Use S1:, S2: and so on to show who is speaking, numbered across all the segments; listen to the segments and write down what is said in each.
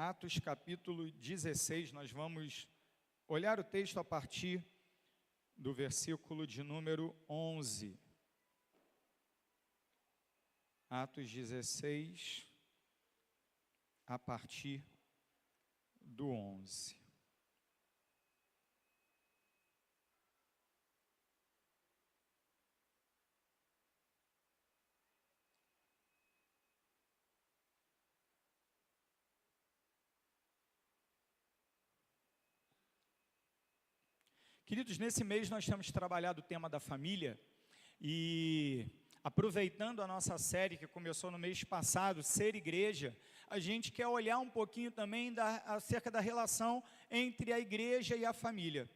S1: Atos capítulo 16, nós vamos olhar o texto a partir do versículo de número 11. Atos 16, a partir do 11. Queridos, nesse mês nós temos trabalhado o tema da família e aproveitando a nossa série que começou no mês passado, Ser Igreja, a gente quer olhar um pouquinho também acerca da relação entre a igreja e a família.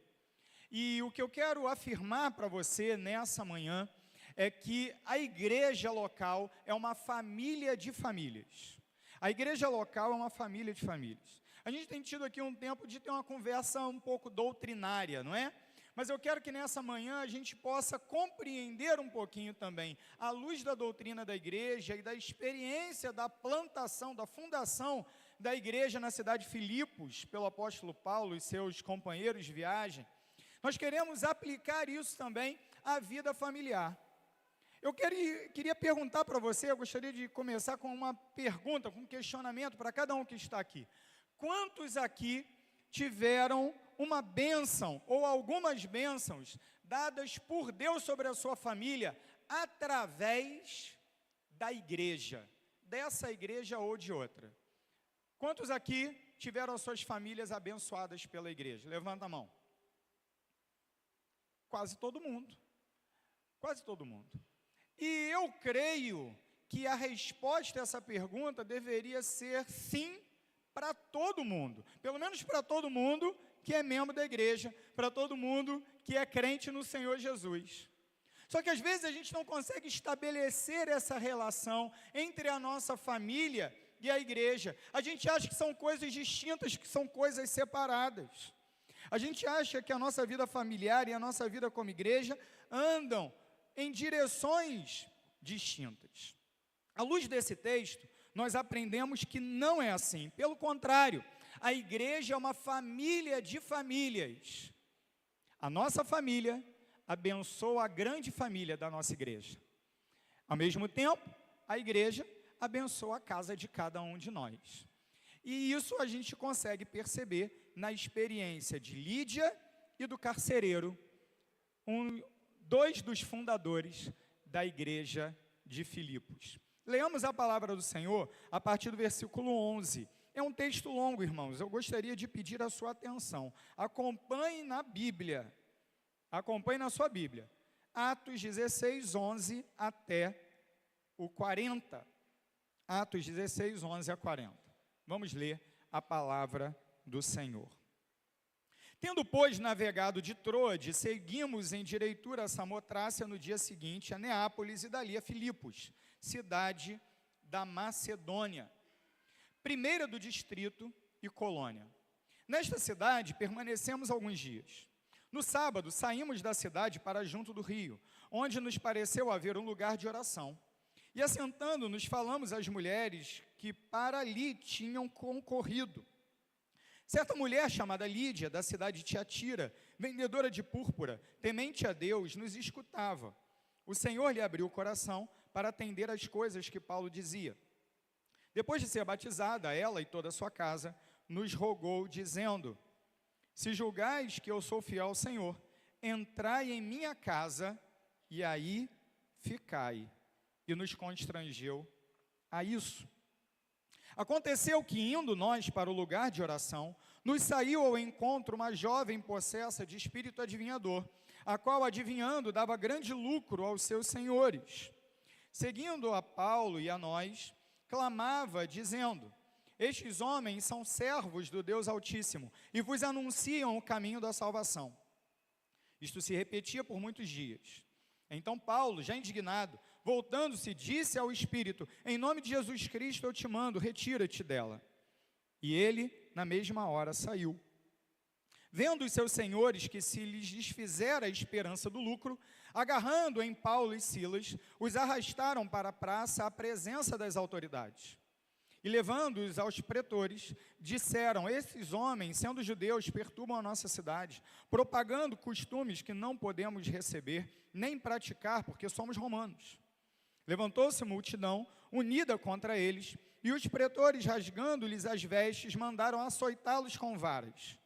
S1: E o que eu quero afirmar para você nessa manhã é que a igreja local é uma família de famílias. A igreja local é uma família de famílias. A gente tem tido aqui um tempo de ter uma conversa um pouco doutrinária, não é? Mas eu quero que nessa manhã a gente possa compreender um pouquinho também, à luz da doutrina da igreja e da experiência da plantação, da fundação da igreja na cidade de Filipos, pelo apóstolo Paulo e seus companheiros de viagem. Nós queremos aplicar isso também à vida familiar. Eu queria perguntar para você, eu gostaria de começar com uma pergunta, com um questionamento para cada um que está aqui. Quantos aqui tiveram uma bênção ou algumas bênçãos dadas por Deus sobre a sua família através da igreja, dessa igreja ou de outra? Quantos aqui tiveram as suas famílias abençoadas pela igreja? Levanta a mão. Quase todo mundo. Quase todo mundo. E eu creio que a resposta a essa pergunta deveria ser sim para todo mundo. Pelo menos para todo mundo que é membro da igreja, para todo mundo que é crente no Senhor Jesus. Só que às vezes a gente não consegue estabelecer essa relação entre a nossa família e a igreja. A gente acha que são coisas distintas, que são coisas separadas. A gente acha que a nossa vida familiar e a nossa vida como igreja andam em direções distintas. À luz desse texto, nós aprendemos que não é assim. Pelo contrário, a igreja é uma família de famílias. A nossa família abençoa a grande família da nossa igreja. Ao mesmo tempo, a igreja abençoa a casa de cada um de nós. E isso a gente consegue perceber na experiência de Lídia e do carcereiro, dois dos fundadores da igreja de Filipos. Leamos a palavra do Senhor a partir do versículo 11. É um texto longo, irmãos, eu gostaria de pedir a sua atenção. Acompanhe na Bíblia, acompanhe na sua Bíblia. Atos 16, 11 até o 40. Atos 16, 11 a 40. Vamos ler a palavra do Senhor. Tendo, pois, navegado de Troade, seguimos em direitura a Samotrácia no dia seguinte, a Neápolis e dali a Filipos, cidade da Macedônia, primeira do distrito e colônia. Nesta cidade permanecemos alguns dias. No sábado saímos da cidade para junto do rio, onde nos pareceu haver um lugar de oração. E assentando-nos falamos às mulheres que para ali tinham concorrido. Certa mulher chamada Lídia, da cidade de Tiatira, vendedora de púrpura, temente a Deus, nos escutava. O Senhor lhe abriu o coração para atender às coisas que Paulo dizia. Depois de ser batizada, ela e toda a sua casa, nos rogou, dizendo: se julgais que eu sou fiel ao Senhor, entrai em minha casa e aí ficai. E nos constrangeu a isso. Aconteceu que, indo nós para o lugar de oração, nos saiu ao encontro uma jovem possessa de espírito adivinhador, a qual, adivinhando, dava grande lucro aos seus senhores. Seguindo a Paulo e a nós, clamava, dizendo: estes homens são servos do Deus Altíssimo, e vos anunciam o caminho da salvação. Isto se repetia por muitos dias. Então Paulo, já indignado, voltando-se, disse ao Espírito: em nome de Jesus Cristo eu te mando, retira-te dela. E ele, na mesma hora, saiu. Vendo os seus senhores que se lhes desfizera a esperança do lucro, agarrando em Paulo e Silas, os arrastaram para a praça à presença das autoridades. E levando-os aos pretores, disseram: esses homens, sendo judeus, perturbam a nossa cidade, propagando costumes que não podemos receber, nem praticar, porque somos romanos. Levantou-se a multidão, unida contra eles, e os pretores, rasgando-lhes as vestes, mandaram açoitá-los com varas.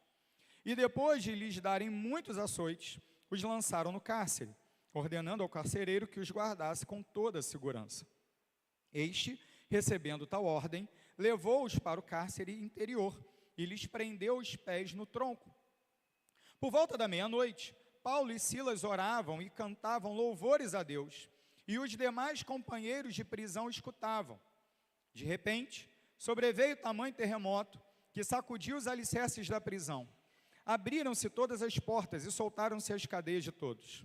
S1: E depois de lhes darem muitos açoites, os lançaram no cárcere, ordenando ao carcereiro que os guardasse com toda a segurança. Este, recebendo tal ordem, levou-os para o cárcere interior e lhes prendeu os pés no tronco. Por volta da meia-noite, Paulo e Silas oravam e cantavam louvores a Deus, e os demais companheiros de prisão escutavam. De repente, sobreveio tamanho terremoto que sacudiu os alicerces da prisão. Abriram-se todas as portas e soltaram-se as cadeias de todos.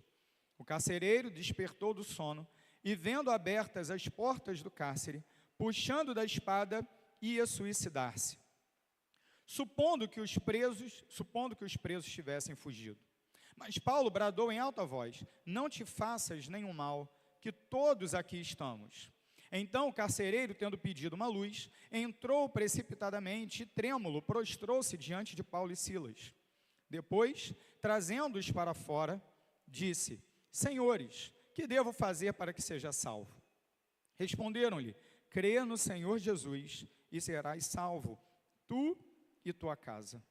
S1: O carcereiro despertou do sono e, vendo abertas as portas do cárcere, puxando da espada, ia suicidar-se, supondo que os presos tivessem fugido. Mas Paulo bradou em alta voz: não te faças nenhum mal, que todos aqui estamos. Então o carcereiro, tendo pedido uma luz, entrou precipitadamente e, trêmulo, prostrou-se diante de Paulo e Silas. Depois, trazendo-os para fora, disse: senhores, que devo fazer para que seja salvo? Responderam-lhe: crê no Senhor Jesus e serás salvo, tu e tua casa.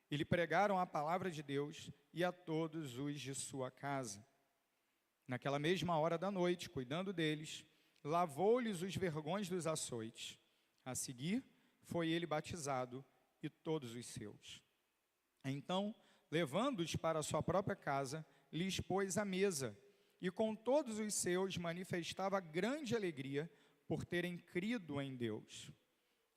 S1: E lhe pregaram a palavra de Deus e a todos os de sua casa. Naquela mesma hora da noite, cuidando deles, lavou-lhes os vergões dos açoites. A seguir, foi ele batizado e todos os seus. Então, levando-os para a sua própria casa, lhes pôs à mesa, e com todos os seus manifestava grande alegria por terem crido em Deus.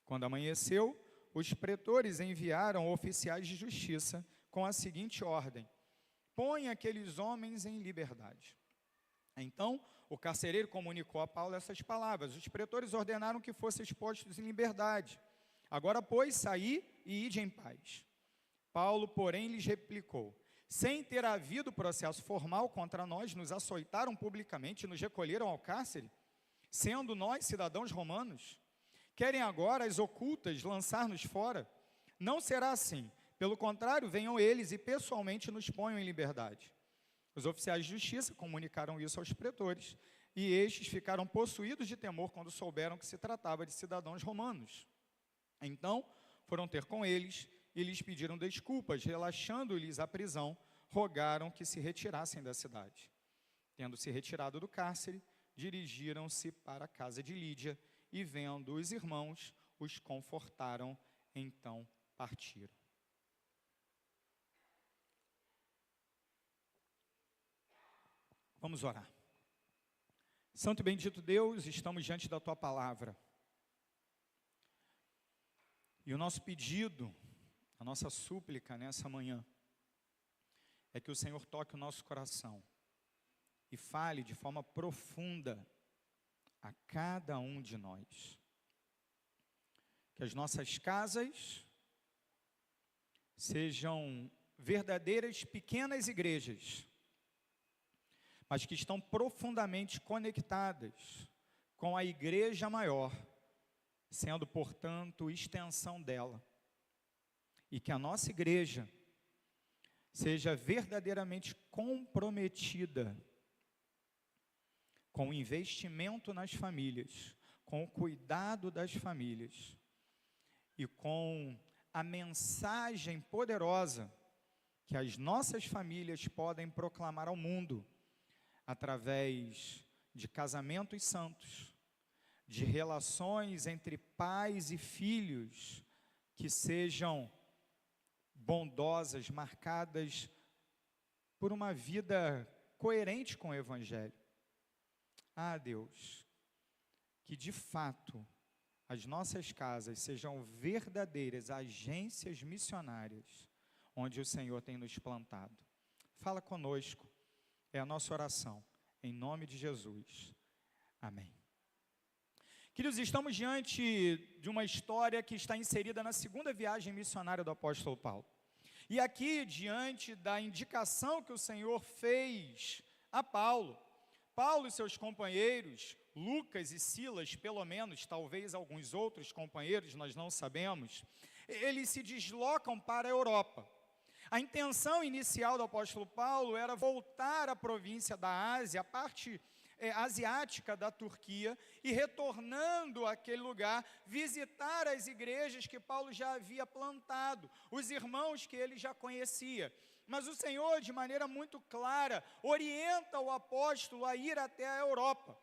S1: Quando amanheceu, os pretores enviaram oficiais de justiça com a seguinte ordem: põe aqueles homens em liberdade. Então, o carcereiro comunicou a Paulo essas palavras: os pretores ordenaram que fossem expostos em liberdade. Agora, pois, saí e ide em paz. Paulo, porém, lhes replicou: sem ter havido processo formal contra nós, nos açoitaram publicamente e nos recolheram ao cárcere, sendo nós cidadãos romanos? Querem agora, as ocultas, lançar-nos fora? Não será assim. Pelo contrário, venham eles e pessoalmente nos ponham em liberdade. Os oficiais de justiça comunicaram isso aos pretores, e estes ficaram possuídos de temor quando souberam que se tratava de cidadãos romanos. Então, foram ter com eles e lhes pediram desculpas, relaxando-lhes a prisão, rogaram que se retirassem da cidade. Tendo se retirado do cárcere, dirigiram-se para a casa de Lídia, e vendo os irmãos, os confortaram, então partiram. Vamos orar. Santo e bendito Deus, estamos diante da Tua palavra. E o nosso pedido, a nossa súplica nessa manhã, é que o Senhor toque o nosso coração e fale de forma profunda a cada um de nós. Que as nossas casas sejam verdadeiras pequenas igrejas, mas que estão profundamente conectadas com a igreja maior, sendo, portanto, extensão dela. E que a nossa igreja seja verdadeiramente comprometida com o investimento nas famílias, com o cuidado das famílias e com a mensagem poderosa que as nossas famílias podem proclamar ao mundo através de casamentos santos, de relações entre pais e filhos que sejam bondosas, marcadas por uma vida coerente com o Evangelho. Ah, Deus, que de fato as nossas casas sejam verdadeiras agências missionárias, onde o Senhor tem nos plantado. Fala conosco, é a nossa oração, em nome de Jesus. Amém. Queridos, estamos diante de uma história que está inserida na segunda viagem missionária do apóstolo Paulo. E aqui, diante da indicação que o Senhor fez a Paulo, Paulo e seus companheiros, Lucas e Silas, pelo menos, talvez alguns outros companheiros, nós não sabemos, eles se deslocam para a Europa. A intenção inicial do apóstolo Paulo era voltar à província da Ásia, a parte asiática da Turquia, e retornando àquele lugar, visitar as igrejas que Paulo já havia plantado, os irmãos que ele já conhecia. Mas o Senhor, de maneira muito clara, orienta o apóstolo a ir até a Europa.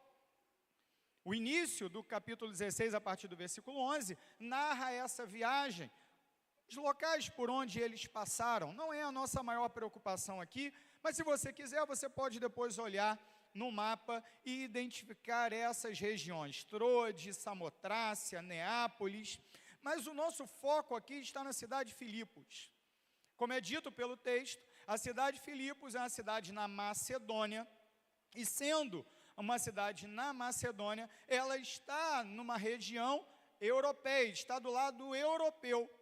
S1: O início do capítulo 16, a partir do versículo 11, narra essa viagem. Os locais por onde eles passaram, não é a nossa maior preocupação aqui, mas se você quiser, você pode depois olhar no mapa e identificar essas regiões, Troade, Samotrácia, Neápolis, mas o nosso foco aqui está na cidade de Filipos. Como é dito pelo texto, a cidade de Filipos é uma cidade na Macedônia, e sendo uma cidade na Macedônia, ela está numa região europeia, está do lado europeu,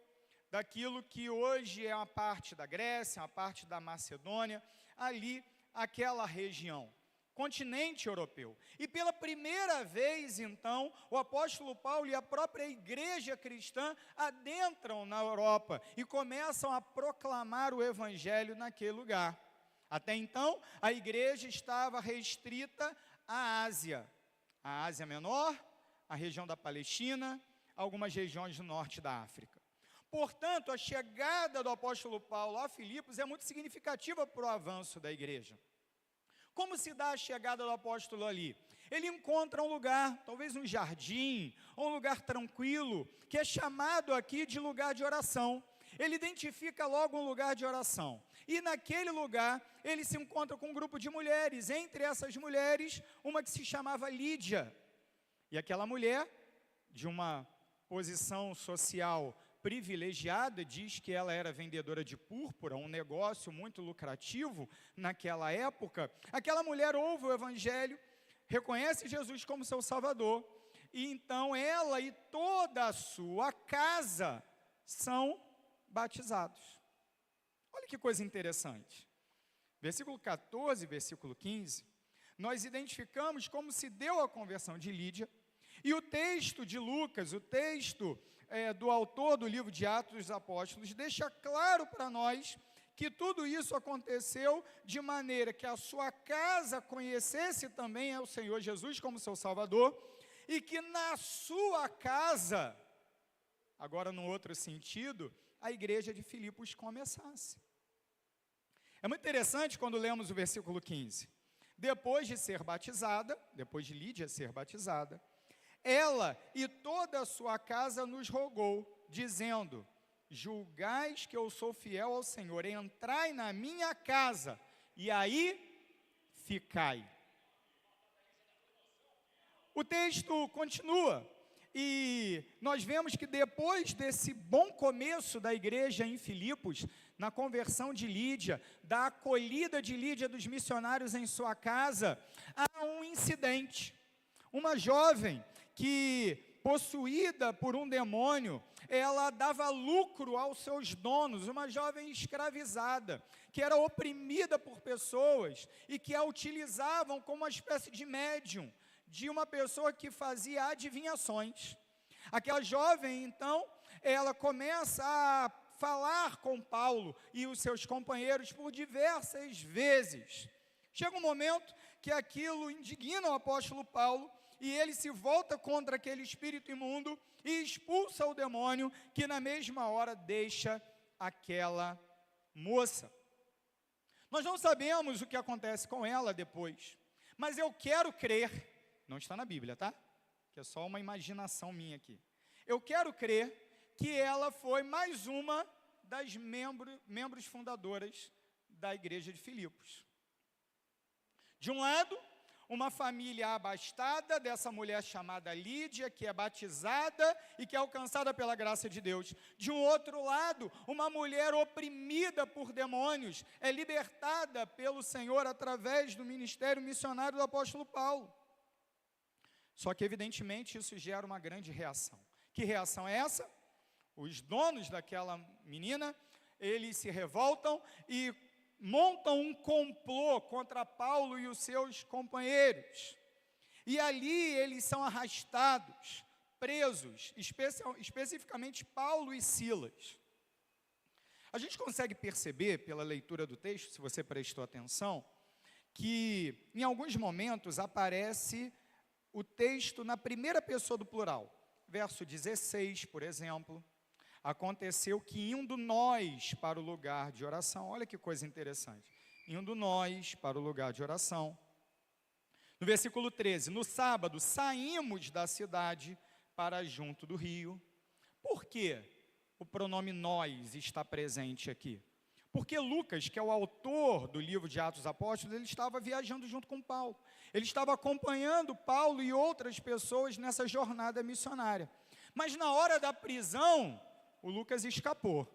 S1: daquilo que hoje é uma parte da Grécia, uma parte da Macedônia, ali, aquela região, continente europeu. E pela primeira vez, então, o apóstolo Paulo e a própria igreja cristã adentram na Europa e começam a proclamar o evangelho naquele lugar. Até então, a igreja estava restrita à Ásia, a Ásia Menor, a região da Palestina, algumas regiões do norte da África. Portanto, a chegada do apóstolo Paulo a Filipos é muito significativa para o avanço da igreja. Como se dá a chegada do apóstolo ali? Ele encontra um lugar, talvez um jardim, ou um lugar tranquilo, que é chamado aqui de lugar de oração. Ele identifica logo um lugar de oração. E naquele lugar, ele se encontra com um grupo de mulheres. Entre essas mulheres, uma que se chamava Lídia. E aquela mulher, de uma posição social privilegiada, diz que ela era vendedora de púrpura, um negócio muito lucrativo naquela época. Aquela mulher ouve o evangelho, reconhece Jesus como seu Salvador, e então ela e toda a sua casa são batizados. Olha que coisa interessante. Versículo 14, versículo 15, nós identificamos como se deu a conversão de Lídia, e o texto de Lucas, o texto do autor do livro de Atos dos Apóstolos, deixa claro para nós que tudo isso aconteceu de maneira que a sua casa conhecesse também o Senhor Jesus como seu Salvador, e que na sua casa, agora num outro sentido, a igreja de Filipos começasse. É muito interessante quando lemos o versículo 15. Depois de ser batizada, depois de Lídia ser batizada, ela e toda a sua casa nos rogou, dizendo: julgais que eu sou fiel ao Senhor, entrai na minha casa, e aí ficai. O texto continua, e nós vemos que depois desse bom começo da igreja em Filipos, na conversão de Lídia, da acolhida de Lídia dos missionários em sua casa, há um incidente. Uma jovem que, possuída por um demônio, ela dava lucro aos seus donos, uma jovem escravizada, que era oprimida por pessoas e que a utilizavam como uma espécie de médium, de uma pessoa que fazia adivinhações. Aquela jovem, então, ela começa a falar com Paulo e os seus companheiros por diversas vezes. Chega um momento que aquilo indigna o apóstolo Paulo, e ele se volta contra aquele espírito imundo e expulsa o demônio, que na mesma hora deixa aquela moça. Nós não sabemos o que acontece com ela depois, mas eu quero crer, não está na Bíblia, tá? Que é só uma imaginação minha aqui. Eu quero crer que ela foi mais uma das membros fundadoras da igreja de Filipos. De um lado, uma família abastada dessa mulher chamada Lídia, que é batizada e que é alcançada pela graça de Deus. De um outro lado, uma mulher oprimida por demônios, é libertada pelo Senhor através do ministério missionário do apóstolo Paulo. Só que, evidentemente, isso gera uma grande reação. Que reação é essa? Os donos daquela menina, eles se revoltam e montam um complô contra Paulo e os seus companheiros. E ali eles são arrastados, presos, especificamente Paulo e Silas. A gente consegue perceber, pela leitura do texto, se você prestou atenção, que em alguns momentos aparece o texto na primeira pessoa do plural. Verso 16, por exemplo, aconteceu que indo nós para o lugar de oração, olha que coisa interessante, indo nós para o lugar de oração. No versículo 13, no sábado saímos da cidade para junto do rio. Por que o pronome nós está presente aqui? Porque Lucas, que é o autor do livro de Atos Apóstolos, ele estava viajando junto com Paulo. Ele estava acompanhando Paulo e outras pessoas nessa jornada missionária. Mas na hora da prisão, o Lucas escapou.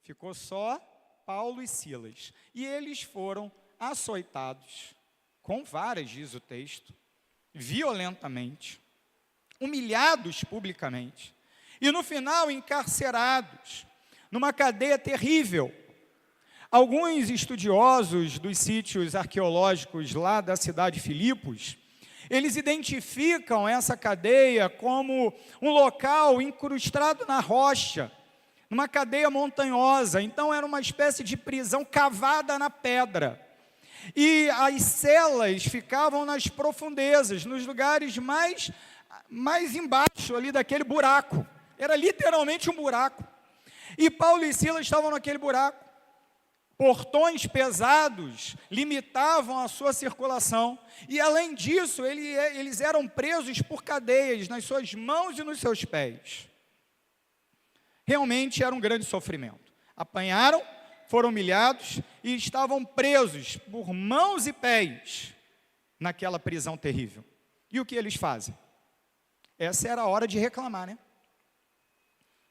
S1: Ficou só Paulo e Silas. E eles foram açoitados, com varas, diz o texto, violentamente, humilhados publicamente. E no final, encarcerados, numa cadeia terrível. Alguns estudiosos dos sítios arqueológicos lá da cidade de Filipos, eles identificam essa cadeia como um local incrustado na rocha, numa cadeia montanhosa. Então era uma espécie de prisão cavada na pedra. E as celas ficavam nas profundezas, nos lugares mais embaixo ali daquele buraco. Era literalmente um buraco. E Paulo e Silas estavam naquele buraco. Portões pesados limitavam a sua circulação. E além disso, eles eram presos por cadeias nas suas mãos e nos seus pés. Realmente era um grande sofrimento. Apanharam, foram humilhados e estavam presos por mãos e pés naquela prisão terrível. E o que eles fazem? Essa era a hora de reclamar, né?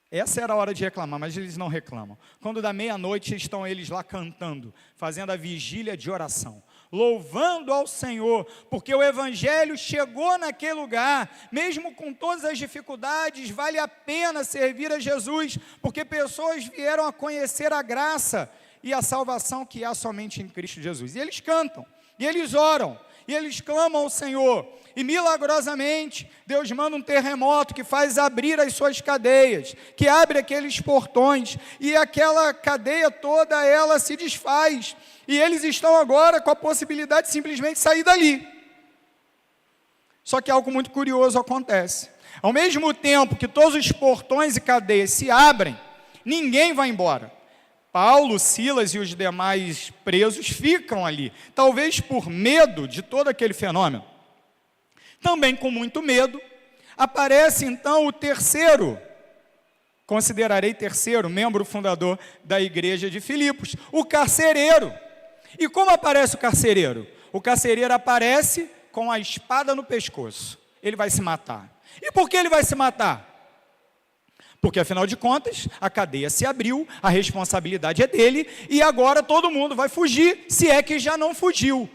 S1: Essa era a hora de reclamar, mas eles não reclamam. Quando dá meia-noite, estão eles lá cantando, fazendo a vigília de oração, louvando ao Senhor, porque o Evangelho chegou naquele lugar, mesmo com todas as dificuldades, vale a pena servir a Jesus, porque pessoas vieram a conhecer a graça e a salvação que há somente em Cristo Jesus. E eles cantam, e eles oram, e eles clamam ao Senhor, e milagrosamente, Deus manda um terremoto que faz abrir as suas cadeias, que abre aqueles portões, e aquela cadeia toda, ela se desfaz, e eles estão agora com a possibilidade de simplesmente sair dali. Só que algo muito curioso acontece. Ao mesmo tempo que todos os portões e cadeias se abrem, ninguém vai embora. Paulo, Silas e os demais presos ficam ali, talvez por medo de todo aquele fenômeno. Também com muito medo, aparece então o terceiro, considerarei terceiro, membro fundador da igreja de Filipos, o carcereiro. E como aparece o carcereiro? O carcereiro aparece com a espada no pescoço. Ele vai se matar. E por que ele vai se matar? Porque, afinal de contas, a cadeia se abriu, a responsabilidade é dele, e agora todo mundo vai fugir, se é que já não fugiu.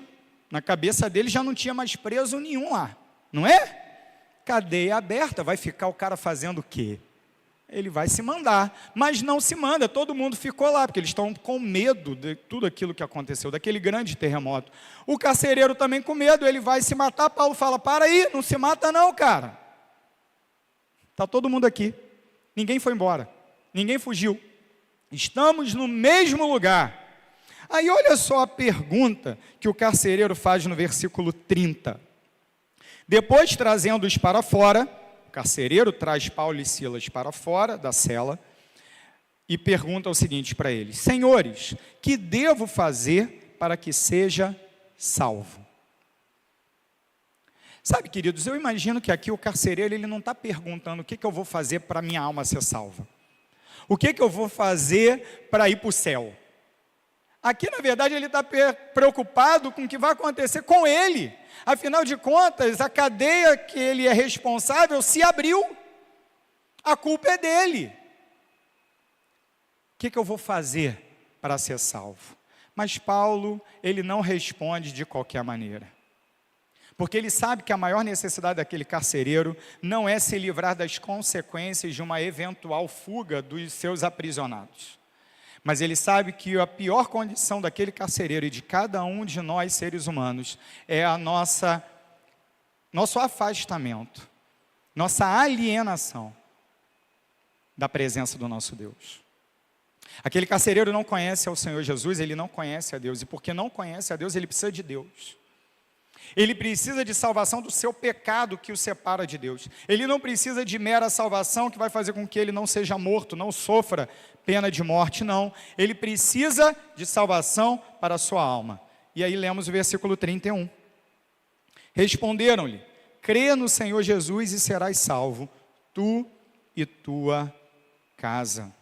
S1: Na cabeça dele já não tinha mais preso nenhum lá, não é? Cadeia aberta, vai ficar o cara fazendo o quê? Ele vai se mandar, mas não se manda, todo mundo ficou lá, porque eles estão com medo de tudo aquilo que aconteceu, daquele grande terremoto. O carcereiro também com medo, ele vai se matar. Paulo fala, para aí, não se mata não, cara. Está todo mundo aqui. Ninguém foi embora, ninguém fugiu, estamos no mesmo lugar. Aí olha só a pergunta que o carcereiro faz no versículo 30. Depois, trazendo-os para fora, o carcereiro traz Paulo e Silas para fora da cela e pergunta o seguinte para eles: senhores, que devo fazer para que seja salvo? Sabe, queridos, eu imagino que aqui o carcereiro, ele não está perguntando o que eu vou fazer para minha alma ser salva. O que eu vou fazer para ir para o céu? Aqui, na verdade, ele está preocupado com o que vai acontecer com ele. Afinal de contas, a cadeia que ele é responsável se abriu. A culpa é dele. O que eu vou fazer para ser salvo? Mas Paulo, ele não responde de qualquer maneira. Porque ele sabe que a maior necessidade daquele carcereiro não é se livrar das consequências de uma eventual fuga dos seus aprisionados, Mas ele sabe que a pior condição daquele carcereiro e de cada um de nós seres humanos é nosso afastamento, nossa alienação da presença do nosso Deus. Aquele carcereiro não conhece ao Senhor Jesus, ele não conhece a Deus, e porque não conhece a Deus, ele precisa de Deus. Ele precisa de salvação do seu pecado que o separa de Deus. Ele não precisa de mera salvação que vai fazer com que ele não seja morto, não sofra pena de morte, não. Ele precisa de salvação para a sua alma. E aí lemos o versículo 31. Responderam-lhe: crê no Senhor Jesus e serás salvo, tu e tua casa.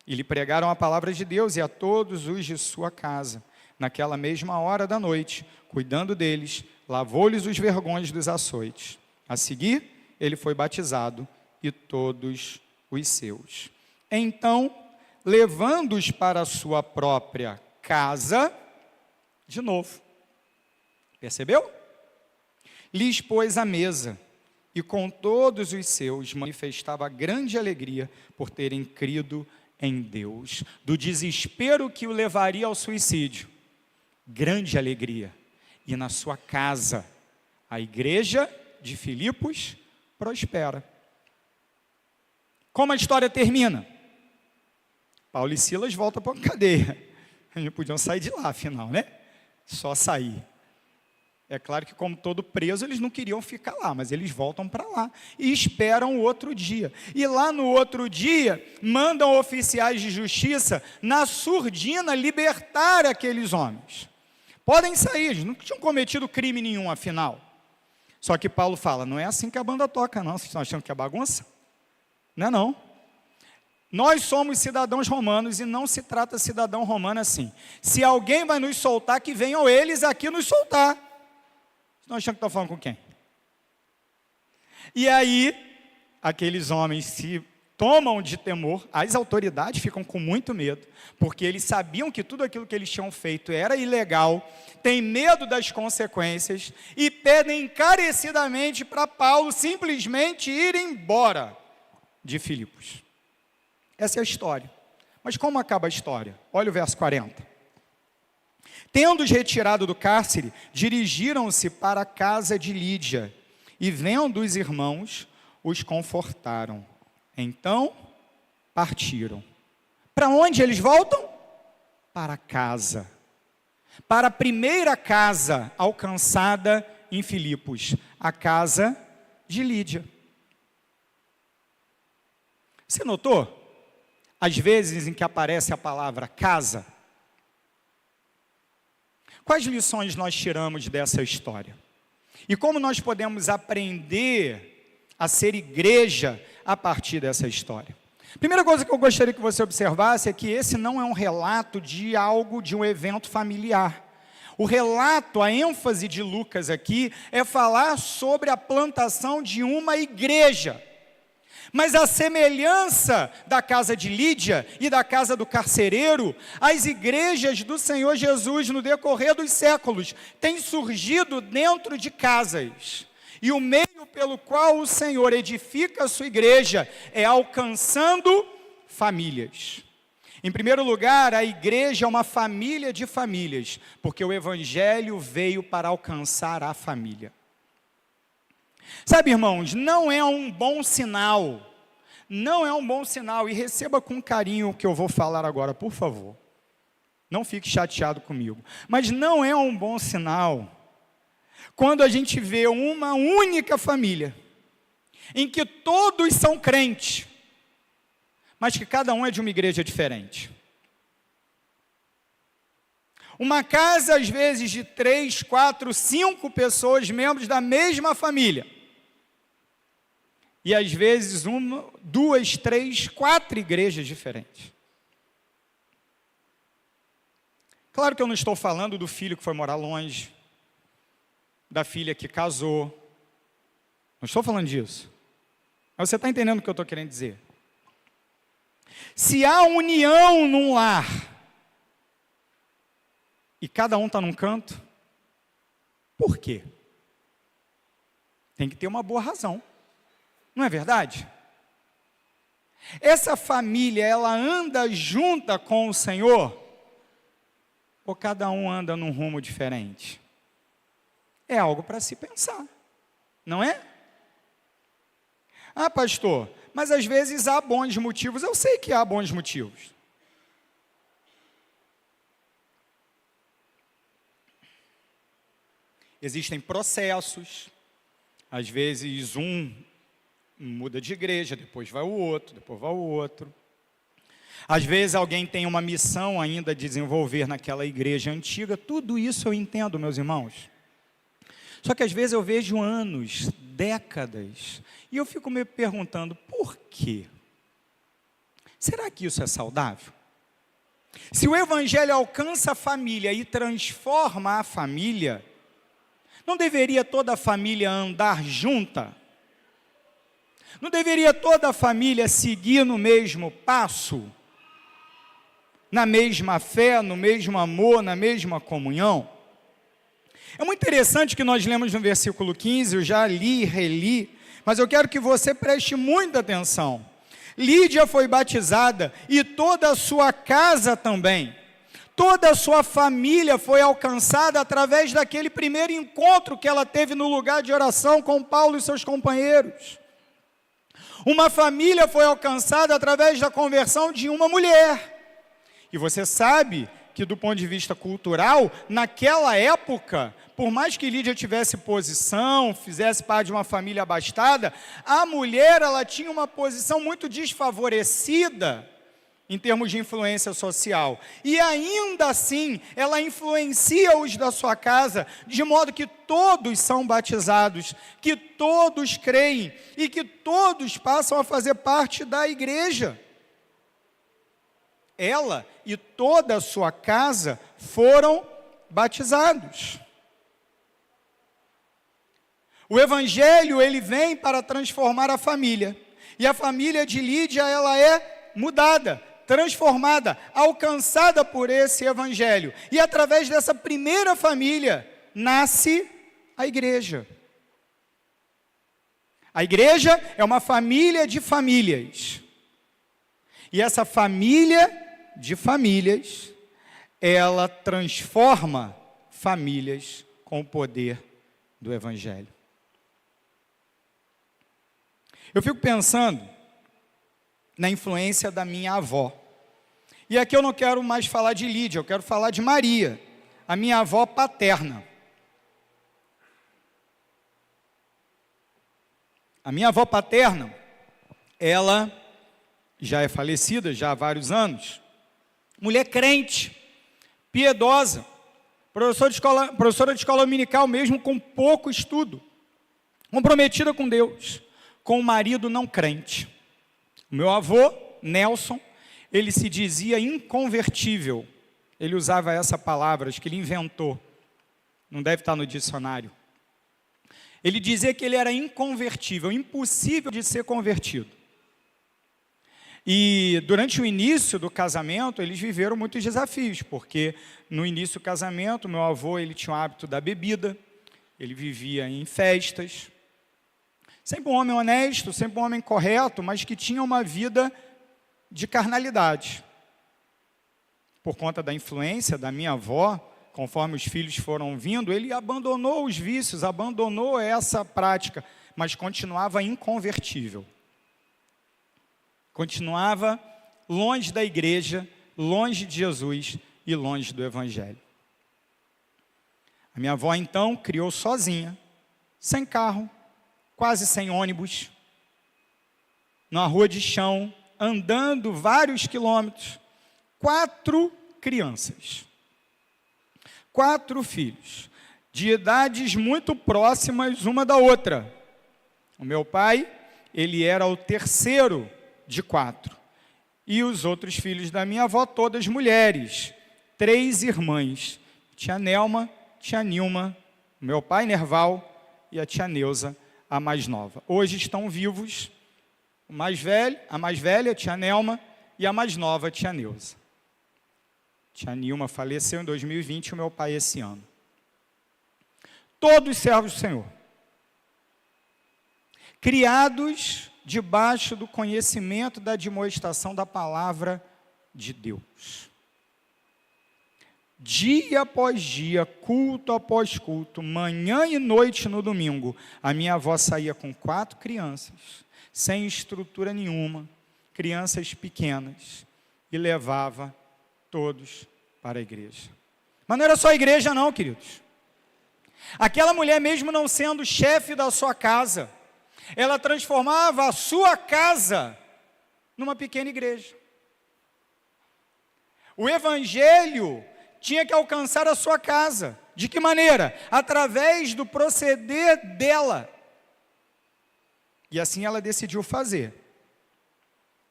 S1: E lhe pregaram a palavra de Deus e a todos os de sua casa. Naquela mesma hora da noite, cuidando deles, lavou-lhes os vergões dos açoites. A seguir, ele foi batizado e todos os seus. Então, levando-os para a sua própria casa, de novo, percebeu? Lhes pôs a mesa, e com todos os seus manifestava grande alegria por terem crido em Deus. Do desespero que o levaria ao suicídio, grande alegria. E na sua casa, a igreja de Filipos prospera. Como a história termina? Paulo e Silas voltam para a cadeia. Eles podiam sair de lá, afinal, né? Só sair. É claro que, como todo preso, eles não queriam ficar lá, mas eles voltam para lá e esperam o outro dia. E lá no outro dia, mandam oficiais de justiça, na surdina, libertar aqueles homens. Podem sair, eles não tinham cometido crime nenhum, afinal. Só que Paulo fala, não é assim que a banda toca, não. Vocês estão achando que é bagunça? Não é não. Nós somos cidadãos romanos e não se trata cidadão romano assim. Se alguém vai nos soltar, que venham eles aqui nos soltar. Vocês estão achando que estão falando com quem? E aí, aqueles homens se tomam de temor, as autoridades ficam com muito medo, porque eles sabiam que tudo aquilo que eles tinham feito era ilegal, têm medo das consequências e pedem encarecidamente para Paulo simplesmente ir embora de Filipos. Essa é a história. Mas como acaba a história? Olha o verso 40. Tendo-os retirado do cárcere, dirigiram-se para a casa de Lídia, e vendo os irmãos, os confortaram. Então, partiram. Para onde eles voltam? Para casa. Para a primeira casa alcançada em Filipos, a casa de Lídia. Você notou? Às vezes em que aparece a palavra casa. Quais lições nós tiramos dessa história? E como nós podemos aprender a ser igreja a partir dessa história? Primeira coisa que eu gostaria que você observasse é que esse não é um relato de algo, de um evento familiar. O relato, a ênfase de Lucas aqui é falar sobre a plantação de uma igreja. Mas a semelhança da casa de Lídia e da casa do carcereiro, as igrejas do Senhor Jesus no decorrer dos séculos têm surgido dentro de casas. E o meio pelo qual o Senhor edifica a sua igreja é alcançando famílias. Em primeiro lugar, a igreja é uma família de famílias, porque o evangelho veio para alcançar a família. Sabe, irmãos, não é um bom sinal, e receba com carinho o que eu vou falar agora, por favor. Não fique chateado comigo. Mas não é um bom sinal quando a gente vê uma única família, em que todos são crentes, mas que cada um é de uma igreja diferente. Uma casa, às vezes, de 3, 4, 5 pessoas, membros da mesma família. E às vezes 1, 2, 3, 4 igrejas diferentes. Claro que eu não estou falando do filho que foi morar longe, da filha que casou. Não estou falando disso. Mas você está entendendo o que eu estou querendo dizer? Se há união num lar, e cada um está num canto, por quê? Tem que ter uma boa razão. Não é verdade? Essa família, ela anda junta com o Senhor? Ou cada um anda num rumo diferente? É algo para se pensar, não é? Ah, pastor, mas às vezes há bons motivos. Eu sei que há bons motivos. Existem processos, às vezes um muda de igreja, depois vai o outro, depois vai o outro. Às vezes alguém tem uma missão ainda a desenvolver naquela igreja antiga, tudo isso eu entendo, meus irmãos. Só que às vezes eu vejo anos, décadas, e eu fico me perguntando, por quê? Será que isso é saudável? Se o evangelho alcança a família e transforma a família, não deveria toda a família andar junta? Não deveria toda a família seguir no mesmo passo? Na mesma fé, no mesmo amor, na mesma comunhão? É muito interessante que nós lemos no versículo 15, eu já li e reli, mas eu quero que você preste muita atenção. Lídia foi batizada e toda a sua casa também. Toda a sua família foi alcançada através daquele primeiro encontro que ela teve no lugar de oração com Paulo e seus companheiros. Uma família foi alcançada através da conversão de uma mulher. E você sabe que do ponto de vista cultural, naquela época, por mais que Lídia tivesse posição, fizesse parte de uma família abastada, a mulher ela tinha uma posição muito desfavorecida em termos de influência social. E ainda assim, ela influencia os da sua casa, de modo que todos são batizados, que todos creem e que todos passam a fazer parte da igreja. Ela e toda a sua casa foram batizados. O evangelho, ele vem para transformar a família. E a família de Lídia, ela é mudada, transformada, alcançada por esse evangelho. E através dessa primeira família, nasce a igreja. A igreja é uma família de famílias. E essa família de famílias, ela transforma famílias com o poder do evangelho. Eu fico pensando na influência da minha avó. E aqui eu não quero mais falar de Lídia, eu quero falar de Maria, a minha avó paterna. A minha avó paterna, ela já é falecida, já há vários anos, mulher crente, piedosa, professora de escola dominical mesmo com pouco estudo, comprometida com Deus, com um marido não crente. O meu avô, Nelson, ele se dizia inconvertível. Ele usava essa palavra, acho que ele inventou. Não deve estar no dicionário. Ele dizia que ele era inconvertível, impossível de ser convertido. E durante o início do casamento, eles viveram muitos desafios, porque no início do casamento, meu avô ele tinha o hábito da bebida, ele vivia em festas. Sempre um homem honesto, sempre um homem correto, mas que tinha uma vida de carnalidade. Por conta da influência da minha avó, conforme os filhos foram vindo, ele abandonou os vícios, abandonou essa prática, mas continuava inconvertível. Continuava longe da igreja, longe de Jesus e longe do evangelho. A minha avó, então, criou sozinha, sem carro, quase sem ônibus, numa rua de chão, andando vários quilômetros, 4 crianças, 4 filhos, de idades muito próximas uma da outra. O meu pai, ele era o terceiro de 4, e os outros filhos da minha avó, todas mulheres, 3 irmãs, tia Nelma, tia Nilma, meu pai Nerval e a tia Neuza, a mais nova. Hoje estão vivos a mais velha, tia Nelma, e a mais nova, tia Neuza. Tia Nilma faleceu em 2020 e o meu pai esse ano. Todos servos do Senhor. Criados debaixo do conhecimento da admoestação da palavra de Deus. Dia após dia, culto após culto, manhã e noite no domingo, a minha avó saía com 4 crianças, sem estrutura nenhuma, crianças pequenas, e levava todos para a igreja. Mas não era só a igreja não, queridos. Aquela mulher, mesmo não sendo chefe da sua casa, ela transformava a sua casa numa pequena igreja. O evangelho tinha que alcançar a sua casa. De que maneira? Através do proceder dela. E assim ela decidiu fazer.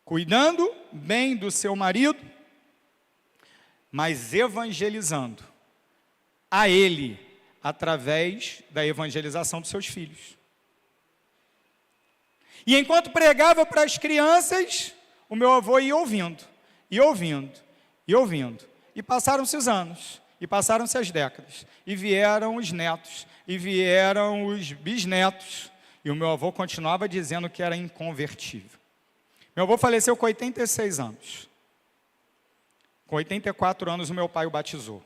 S1: Cuidando bem do seu marido, mas evangelizando a ele, através da evangelização dos seus filhos. E enquanto pregava para as crianças, o meu avô ia ouvindo, e ouvindo, e ouvindo. E passaram-se os anos, e passaram-se as décadas, e vieram os netos, e vieram os bisnetos, e o meu avô continuava dizendo que era inconvertível. Meu avô faleceu com 86 anos. Com 84 anos, o meu pai o batizou.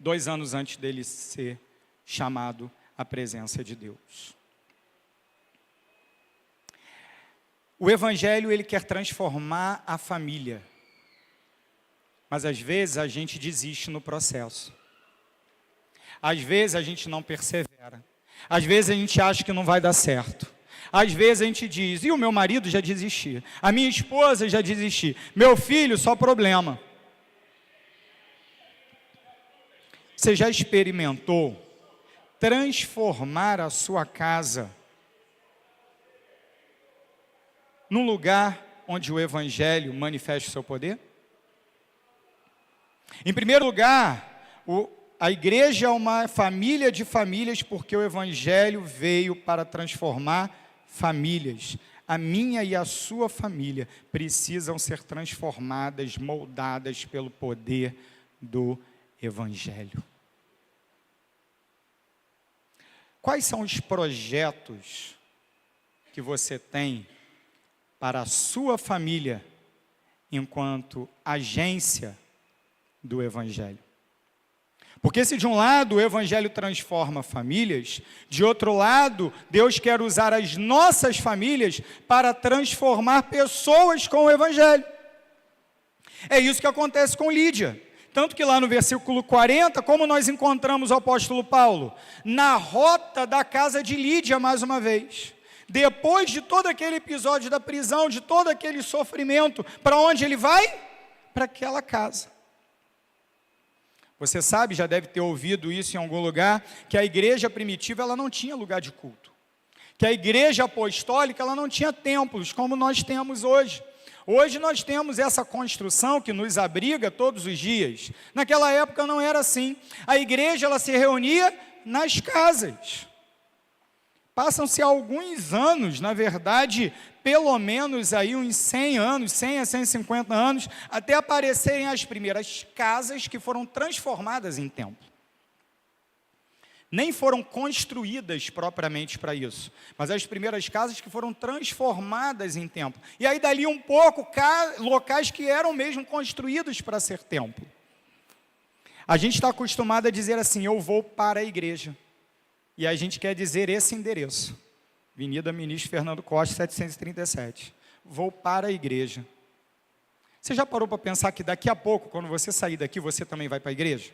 S1: 2 anos antes dele ser chamado à presença de Deus. O Evangelho, ele quer transformar a família. Mas às vezes a gente desiste no processo. Às vezes a gente não persevera. Às vezes a gente acha que não vai dar certo. Às vezes a gente diz, e o meu marido já desistiu, a minha esposa já desistiu, meu filho só problema. Você já experimentou transformar a sua casa num lugar onde o Evangelho manifesta o seu poder? Em primeiro lugar, a igreja é uma família de famílias, porque o Evangelho veio para transformar famílias. A minha e a sua família precisam ser transformadas, moldadas pelo poder do Evangelho. Quais são os projetos que você tem para a sua família enquanto agência do Evangelho? Porque se de um lado o Evangelho transforma famílias, de outro lado, Deus quer usar as nossas famílias para transformar pessoas com o Evangelho. É isso que acontece com Lídia. Tanto que lá no versículo 40, como nós encontramos o apóstolo Paulo? Na rota da casa de Lídia, mais uma vez. Depois de todo aquele episódio da prisão, de todo aquele sofrimento, para onde ele vai? Para aquela casa. Você sabe, já deve ter ouvido isso em algum lugar, que a igreja primitiva ela não tinha lugar de culto. Que a igreja apostólica ela não tinha templos, como nós temos hoje. Hoje nós temos essa construção que nos abriga todos os dias. Naquela época não era assim. A igreja ela se reunia nas casas. Passam-se alguns anos, na verdade, pelo menos aí uns 100 anos, 100 a 150 anos, até aparecerem as primeiras casas que foram transformadas em templo. Nem foram construídas propriamente para isso, mas as primeiras casas que foram transformadas em templo. E aí dali um pouco, locais que eram mesmo construídos para ser templo. A gente está acostumado a dizer assim, eu vou para a igreja. E a gente quer dizer esse endereço. Avenida Ministro Fernando Costa, 737. Vou para a igreja. Você já parou para pensar que daqui a pouco, quando você sair daqui, você também vai para a igreja?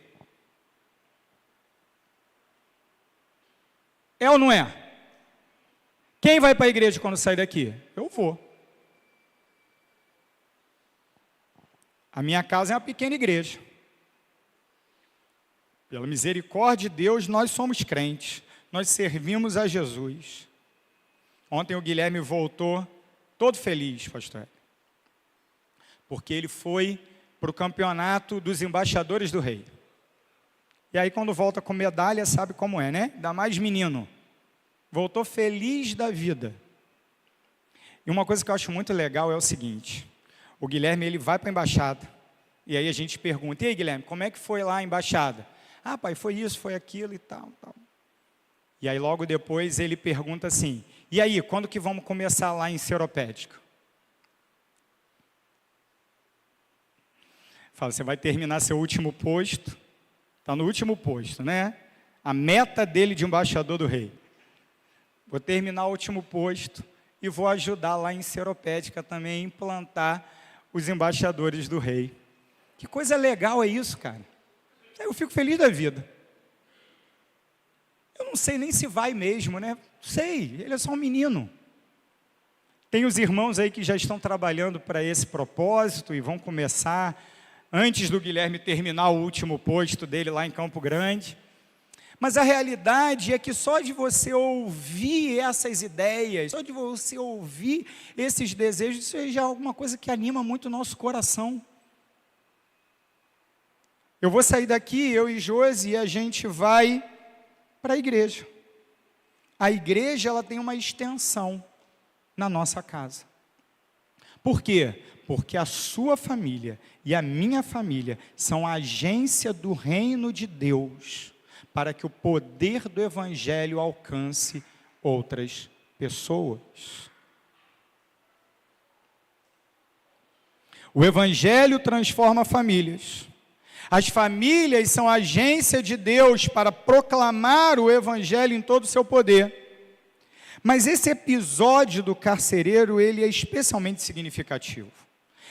S1: É ou não é? Quem vai para a igreja quando sair daqui? Eu vou. A minha casa é uma pequena igreja. Pela misericórdia de Deus, nós somos crentes. Nós servimos a Jesus. Ontem o Guilherme voltou todo feliz, pastor. Porque ele foi para o campeonato dos embaixadores do rei. E aí quando volta com medalha, sabe como é, né? Ainda mais menino. Voltou feliz da vida. E uma coisa que eu acho muito legal é o seguinte. O Guilherme, ele vai para a embaixada. E aí a gente pergunta, e aí Guilherme, como é que foi lá a embaixada? Ah, pai, foi isso, foi aquilo e tal, tal. E aí logo depois ele pergunta assim, E aí, quando que vamos começar lá em Seropédica? Fala, você vai terminar seu último posto, está no último posto, né? A meta dele de embaixador do rei. Vou terminar o último posto e vou ajudar lá em Seropédica também a implantar os embaixadores do rei. Que coisa legal é isso, cara. Eu fico feliz da vida. Eu não sei nem se vai mesmo, né? Sei, ele é só um menino. Tem os irmãos aí que já estão trabalhando para esse propósito e vão começar antes do Guilherme terminar o último posto dele lá em Campo Grande. Mas a realidade é que só de você ouvir essas ideias, só de você ouvir esses desejos, isso já é alguma coisa que anima muito o nosso coração. Eu vou sair daqui, eu e Josi, e a gente vai para a igreja. A igreja, ela tem uma extensão na nossa casa. Por quê? Porque a sua família e a minha família são a agência do reino de Deus, para que o poder do evangelho alcance outras pessoas. O evangelho transforma famílias. As famílias são a agência de Deus para proclamar o evangelho em todo o seu poder. Mas esse episódio do carcereiro, ele é especialmente significativo.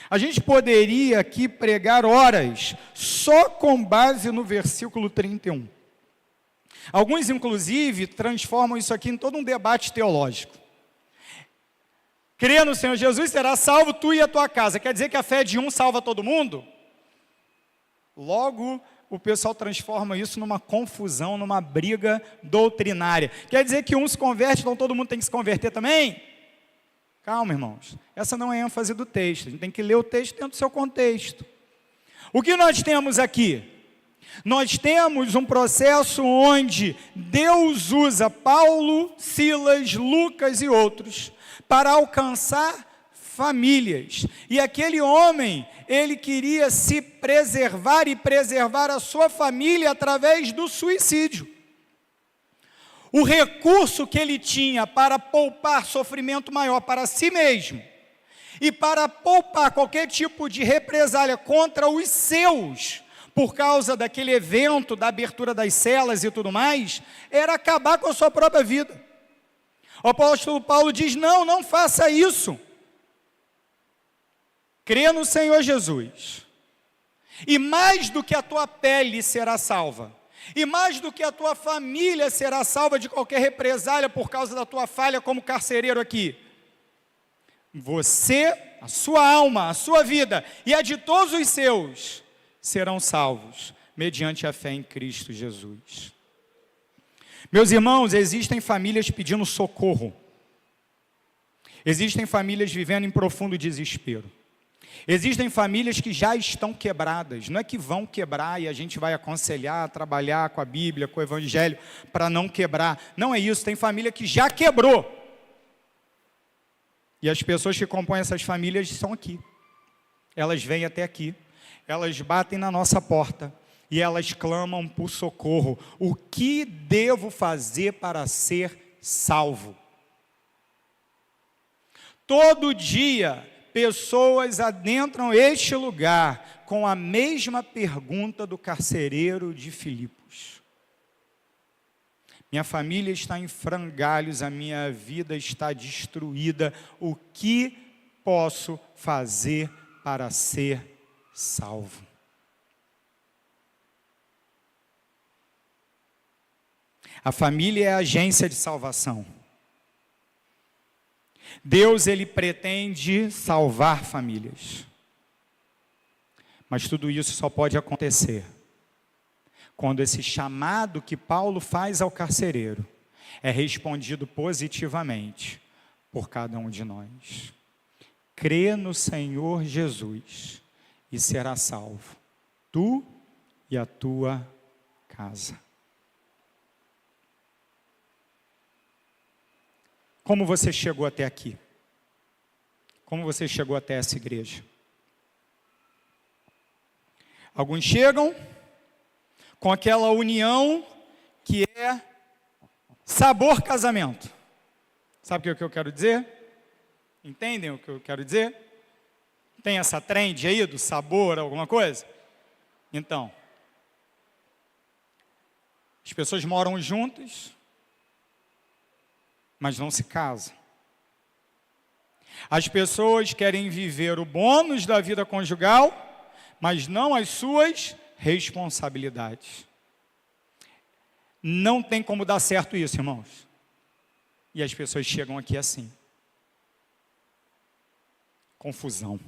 S1: A gente poderia aqui pregar horas só com base no versículo 31. Alguns, inclusive, transformam isso aqui em todo um debate teológico. Crê no Senhor Jesus, será salvo tu e a tua casa. Quer dizer que a fé de um salva todo mundo? Logo, o pessoal transforma isso numa confusão, numa briga doutrinária. Quer dizer que um se converte, então todo mundo tem que se converter também? Calma, irmãos. Essa não é a ênfase do texto. A gente tem que ler o texto dentro do seu contexto. O que nós temos aqui? Nós temos um processo onde Deus usa Paulo, Silas, Lucas e outros para alcançar famílias. E aquele homem, ele queria se preservar e preservar a sua família através do suicídio. O recurso que ele tinha para poupar sofrimento maior para si mesmo e para poupar qualquer tipo de represália contra os seus, por causa daquele evento da abertura das celas e tudo mais, era acabar com a sua própria vida. O apóstolo Paulo diz, não faça isso. Crê no Senhor Jesus. E mais do que a tua pele será salva, e mais do que a tua família será salva de qualquer represália por causa da tua falha como carcereiro aqui, você, a sua alma, a sua vida e a de todos os seus serão salvos mediante a fé em Cristo Jesus. Meus irmãos, existem famílias pedindo socorro, existem famílias vivendo em profundo desespero, existem famílias que já estão quebradas, não é que vão quebrar e a gente vai aconselhar, trabalhar com a Bíblia, com o Evangelho, para não quebrar, não é isso, tem família que já quebrou, e as pessoas que compõem essas famílias estão aqui, elas vêm até aqui, elas batem na nossa porta, e elas clamam por socorro, o que devo fazer para ser salvo? Todo dia, pessoas adentram este lugar com a mesma pergunta do carcereiro de Filipos. Minha família está em frangalhos, a minha vida está destruída, o que posso fazer para ser salvo? A família é a agência de salvação. Deus, ele pretende salvar famílias. Mas tudo isso só pode acontecer quando esse chamado que Paulo faz ao carcereiro é respondido positivamente por cada um de nós. Crê no Senhor Jesus e será salvo, tu e a tua casa. Como você chegou até aqui? Como você chegou até essa igreja? Alguns chegam com aquela união que é sabor casamento. Sabe o que eu quero dizer? Entendem o que eu quero dizer? Tem essa trend aí do sabor, alguma coisa? Então, as pessoas moram juntas, mas não se casam. As pessoas querem viver o bônus da vida conjugal, mas não as suas responsabilidades. Não tem como dar certo isso, irmãos. E as pessoas chegam aqui assim. Confusão.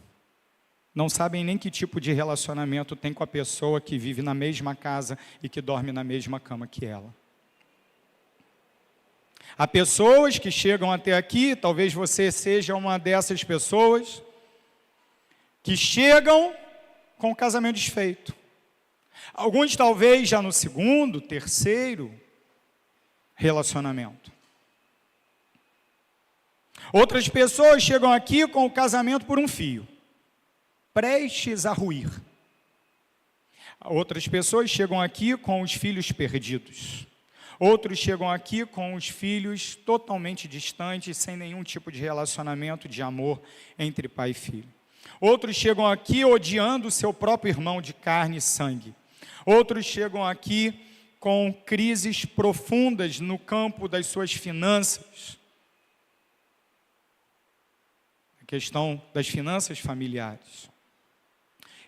S1: Não sabem nem que tipo de relacionamento tem com a pessoa que vive na mesma casa e que dorme na mesma cama que ela. Há pessoas que chegam até aqui, talvez você seja uma dessas pessoas, que chegam com o casamento desfeito. Alguns talvez já no segundo, terceiro relacionamento. Outras pessoas chegam aqui com o casamento por um fio, prestes a ruir. Outras pessoas chegam aqui com os filhos perdidos. Outros chegam aqui com os filhos totalmente distantes, sem nenhum tipo de relacionamento de amor entre pai e filho. Outros chegam aqui odiando o seu próprio irmão de carne e sangue. Outros chegam aqui com crises profundas no campo das suas finanças. A questão das finanças familiares.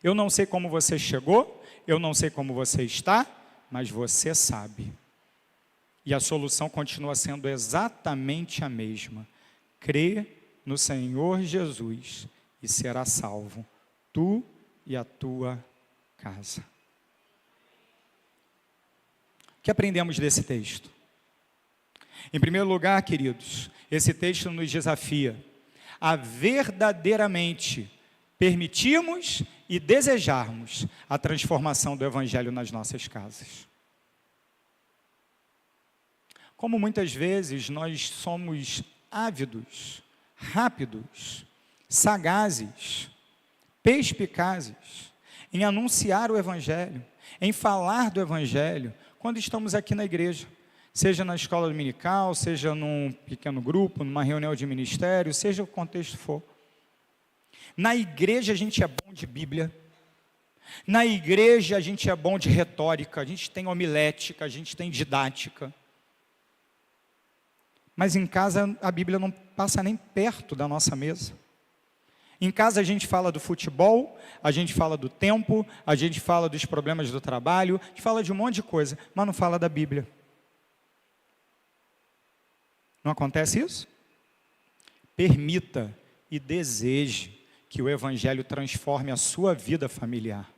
S1: Eu não sei como você chegou, eu não sei como você está, mas você sabe. E a solução continua sendo exatamente a mesma. Crê no Senhor Jesus e será salvo, tu e a tua casa. O que aprendemos desse texto? Em primeiro lugar, queridos, esse texto nos desafia a verdadeiramente permitirmos e desejarmos a transformação do Evangelho nas nossas casas. Como muitas vezes nós somos ávidos, rápidos, sagazes, perspicazes em anunciar o Evangelho, em falar do Evangelho, quando estamos aqui na igreja, seja na escola dominical, seja num pequeno grupo, numa reunião de ministério, seja o contexto for. Na igreja a gente é bom de Bíblia, na igreja a gente é bom de retórica, a gente tem homilética, a gente tem didática. Mas em casa a Bíblia não passa nem perto da nossa mesa. Em casa a gente fala do futebol, a gente fala do tempo, a gente fala dos problemas do trabalho, a gente fala de um monte de coisa, mas não fala da Bíblia. Não acontece isso? Permita e deseje que o Evangelho transforme a sua vida familiar.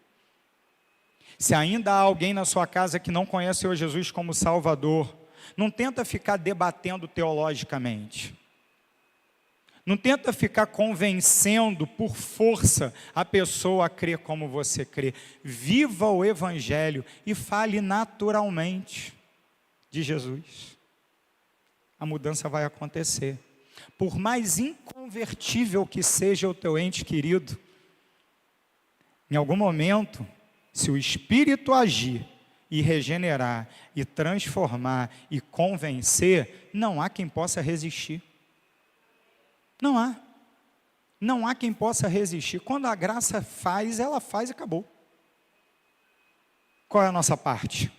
S1: Se ainda há alguém na sua casa que não conhece o Senhor Jesus como Salvador, não tenta ficar debatendo teologicamente. Não tenta ficar convencendo por força a pessoa a crer como você crê. Viva o Evangelho e fale naturalmente de Jesus. A mudança vai acontecer. Por mais inconvertível que seja o teu ente querido, em algum momento, se o Espírito agir e regenerar, e transformar, e convencer, não há quem possa resistir. Não há. Não há quem possa resistir. Quando a graça faz, ela faz e acabou. Qual é a nossa parte?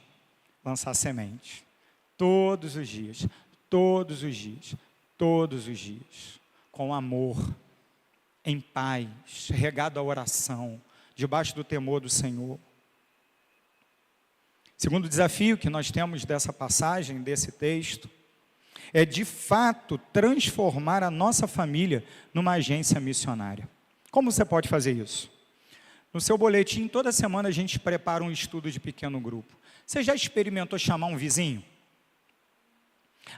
S1: Lançar semente. Todos os dias. Todos os dias. Todos os dias. Com amor. Em paz. Regado à oração. Debaixo do temor do Senhor. Segundo desafio que nós temos dessa passagem, desse texto, é de fato transformar a nossa família numa agência missionária. Como você pode fazer isso? No seu boletim, toda semana a gente prepara um estudo de pequeno grupo. Você já experimentou chamar um vizinho?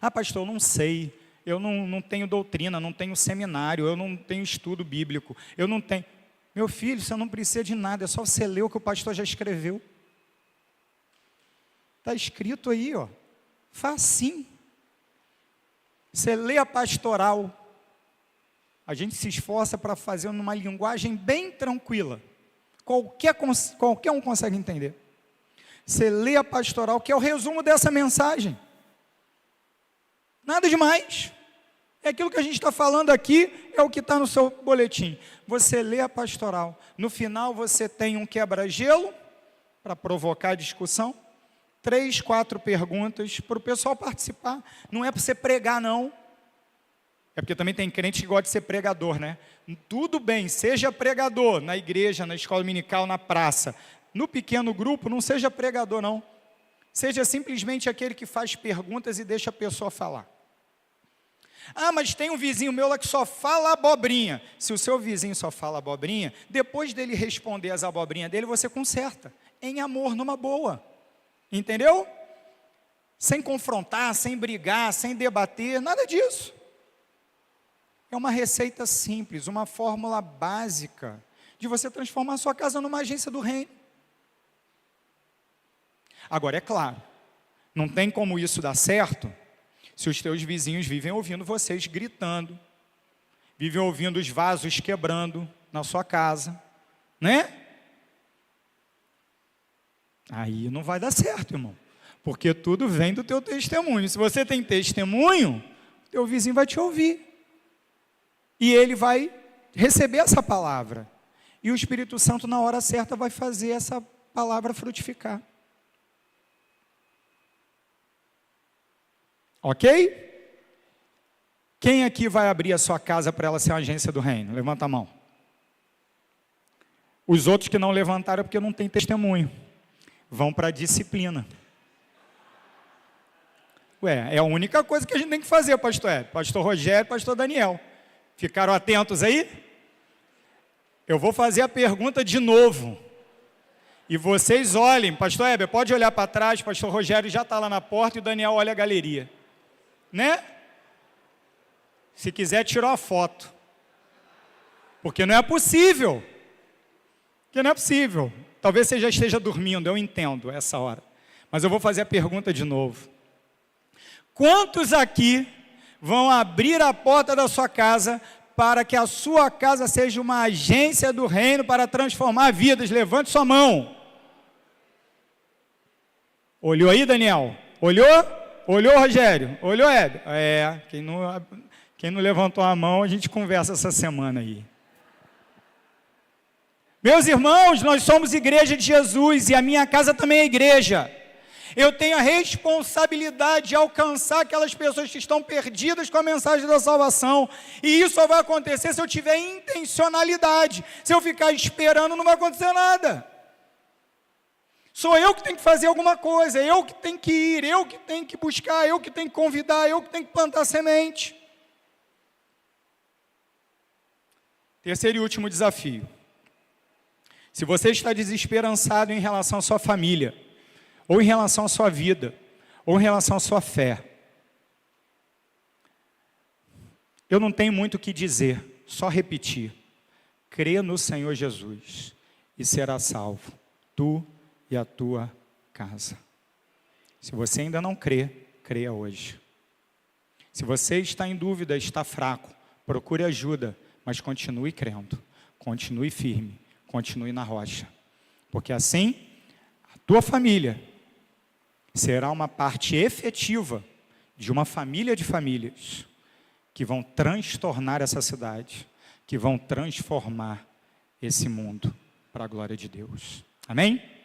S1: Ah, pastor, eu não sei, eu não tenho doutrina, não tenho seminário, eu não tenho estudo bíblico, eu não tenho... Meu filho, você não precisa de nada, é só você ler o que o pastor já escreveu. Está escrito aí, ó, facinho. Você lê a pastoral, a gente se esforça para fazer numa linguagem bem tranquila, qualquer um consegue entender. Você lê a pastoral, que é o resumo dessa mensagem. Nada demais, É aquilo que a gente está falando aqui, é o que está no seu boletim. Você lê a pastoral. No final você tem um quebra-gelo, para provocar discussão. 3, 4 perguntas para o pessoal participar. Não é para você pregar, não. É porque também tem crente que gosta de ser pregador, né? Tudo bem, seja pregador na igreja, na escola dominical, na praça. No pequeno grupo, não seja pregador, não. Seja simplesmente aquele que faz perguntas e deixa a pessoa falar. Ah, mas tem um vizinho meu lá que só fala abobrinha. Se o seu vizinho só fala abobrinha, depois dele responder as abobrinhas dele, você conserta. Em amor, numa boa. Entendeu? Sem confrontar, sem brigar, sem debater, nada disso. É uma receita simples, uma fórmula básica de você transformar a sua casa numa agência do reino. Agora, é claro, não tem como isso dar certo se os teus vizinhos vivem ouvindo vocês gritando, vivem ouvindo os vasos quebrando na sua casa, né? Aí não vai dar certo, irmão, porque tudo vem do teu testemunho. Se você tem testemunho, teu vizinho vai te ouvir, e ele vai receber essa palavra, e o Espírito Santo na hora certa vai fazer essa palavra frutificar. Ok? Quem aqui vai abrir a sua casa para ela ser uma agência do reino? Levanta a mão. Os outros que não levantaram é porque não tem testemunho. Vão para a disciplina. Ué, é a única coisa que a gente tem que fazer, pastor Hélio, pastor Rogério, pastor Daniel. Ficaram atentos aí? Eu vou fazer a pergunta de novo. E vocês olhem, pastor Heber, pode olhar para trás, pastor Rogério já está lá na porta e o Daniel olha a galeria. Né? Se quiser, tirou a foto. Porque não é possível. Porque não é possível. Talvez você já esteja dormindo, eu entendo essa hora. Mas eu vou fazer a pergunta de novo. Quantos aqui vão abrir a porta da sua casa para que a sua casa seja uma agência do reino para transformar vidas? Levante sua mão. Olhou aí, Daniel? Olhou? Olhou, Rogério? Olhou, Hebe? É, quem não levantou a mão, a gente conversa essa semana aí. Meus irmãos, nós somos igreja de Jesus e a minha casa também é igreja. Eu tenho a responsabilidade de alcançar aquelas pessoas que estão perdidas com a mensagem da salvação. E isso só vai acontecer se eu tiver intencionalidade. Se eu ficar esperando, não vai acontecer nada. Sou eu que tenho que fazer alguma coisa, eu que tenho que ir, eu que tenho que buscar, eu que tenho que convidar, eu que tenho que plantar semente. Terceiro e último desafio. Se você está desesperançado em relação à sua família, ou em relação à sua vida, ou em relação à sua fé, eu não tenho muito o que dizer, só repetir. Crê no Senhor Jesus e será salvo, tu e a tua casa. Se você ainda não crê, creia hoje. Se você está em dúvida, está fraco, procure ajuda, mas continue crendo, continue firme, continue na rocha, porque assim, a tua família será uma parte efetiva de uma família de famílias que vão transtornar essa cidade, que vão transformar esse mundo para a glória de Deus. Amém?